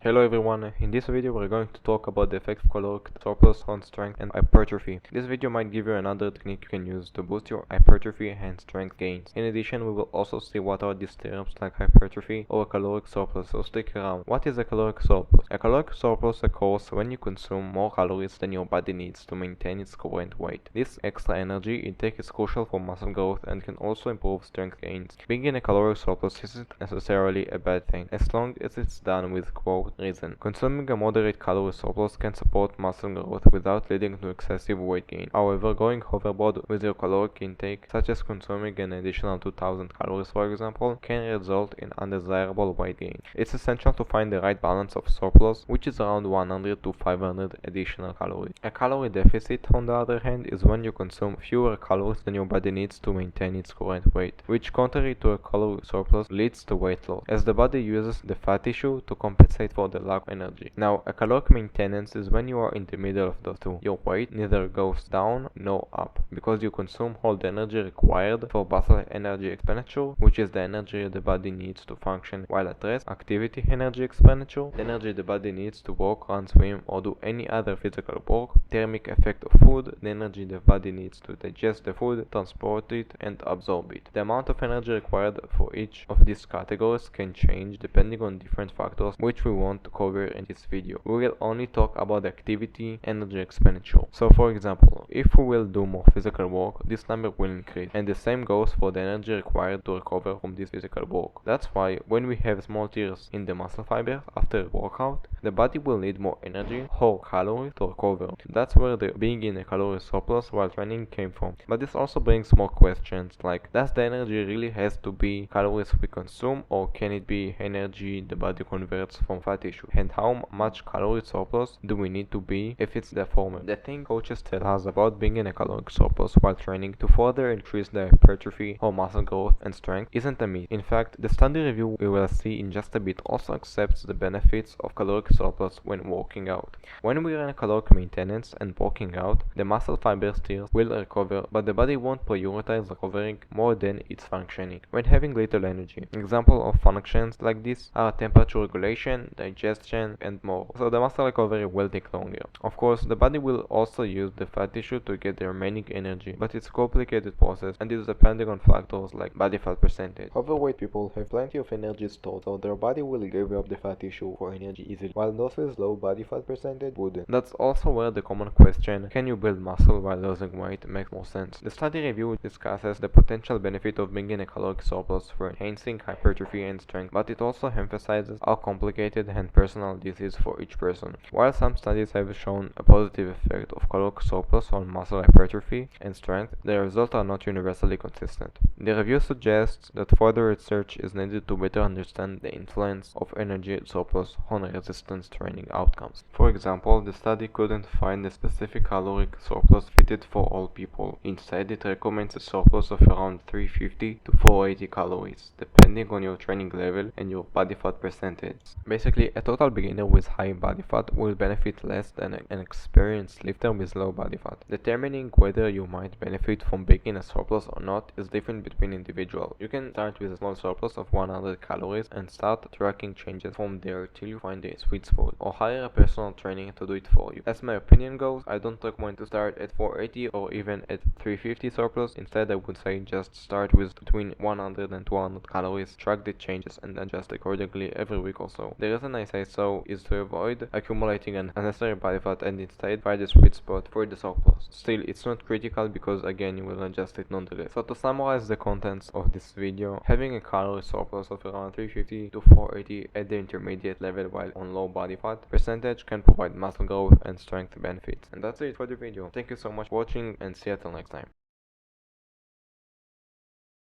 Hello everyone, in this video we're going to talk about the effect of caloric surplus on strength and hypertrophy. This video might give you another technique you can use to boost your hypertrophy and strength gains. In addition, we will also see what are these terms like hypertrophy or caloric surplus, so stick around. What is a caloric surplus? A caloric surplus occurs when you consume more calories than your body needs to maintain its current weight. This extra energy intake is crucial for muscle growth and can also improve strength gains. Being in a caloric surplus isn't necessarily a bad thing, as long as it's done with reason. Consuming a moderate calorie surplus can support muscle growth without leading to excessive weight gain. However, going overboard with your caloric intake, such as consuming an additional 2000 calories for example, can result in undesirable weight gain. It's essential to find the right balance of surplus, which is around 100 to 500 additional calories. A calorie deficit, on the other hand, is when you consume fewer calories than your body needs to maintain its current weight, which, contrary to a calorie surplus, leads to weight loss, as the body uses the fat tissue to compensate for the lack of energy. Now, a caloric maintenance is when you are in the middle of the two. Your weight neither goes down nor up, because you consume all the energy required for basal energy expenditure, which is the energy the body needs to function, while at rest, activity energy expenditure, the energy the body needs to walk, run, swim, or do any other physical work, thermic effect of food, the energy the body needs to digest the food, transport it, and absorb it. The amount of energy required for each of these categories can change depending on different factors, which we want to cover in this video. We will only talk about the activity energy expenditure. So for example, if we will do more physical work, this number will increase, and the same goes for the energy required to recover from this physical work. That's why when we have small tears in the muscle fibers after a workout, the body will need more energy or calories to recover. That's where the being in a calorie surplus while training came from. But this also brings more questions like, does the energy really has to be calories we consume, or can it be energy the body converts from fat tissue? And how much calorie surplus do we need to be if it's the former? The thing coaches tell us about being in a caloric surplus while training to further increase the hypertrophy or muscle growth and strength isn't a myth. In fact, the study review we will see in just a bit also accepts the benefits of caloric surplus when working out. When we are in a caloric maintenance and working out, the muscle fiber tears will recover, but the body won't prioritize recovering more than its functioning when having little energy. Examples of functions like this are temperature regulation, digestion, and more, so the muscle recovery will take longer. Of course, the body will also use the fat tissue to get the remaining energy, but it's a complicated process and is depending on factors like body fat percentage. Overweight people have plenty of energy stored, so their body will give up the fat tissue for energy easily, while those with low body fat percentage wouldn't. That's also where the common question, can you build muscle while losing weight, makes more sense. The study review discusses the potential benefit of being in a caloric surplus for enhancing hypertrophy and strength, but it also emphasizes how complicated and personal this is for each person. While some studies have shown a positive effect of caloric surplus on muscle hypertrophy and strength, the results are not universally consistent. The review suggests that further research is needed to better understand the influence of energy surplus on resistance training outcomes. For example, the study couldn't find a specific caloric surplus fitted for all people. Instead, it recommends a surplus of around 350 to 480 calories, depending on your training level and your body fat percentage. Basically, a total beginner with high body fat will benefit less than an experienced lifter with low body fat. Determining whether you might benefit from being in a surplus or not is different between individuals. You can start with a small surplus of 100 calories and start tracking changes from there till you find a sweet spot, or hire a personal trainer to do it for you. As my opinion goes, I don't recommend to start at 480 or even at 350 surplus. Instead, I would say just start with between 100 and 200 calories, track the changes and adjust accordingly every week or so. The reason I say so is to avoid accumulating an unnecessary body fat and instead find the sweet spot for the surplus. Still, it's not critical because again you will adjust it nonetheless. So to summarize the contents of this video, having a calorie surplus of around 350 to 480 at the intermediate level while on low body fat percentage can provide muscle growth and strength benefits. And that's it for the video. Thank you so much for watching and see you till next time.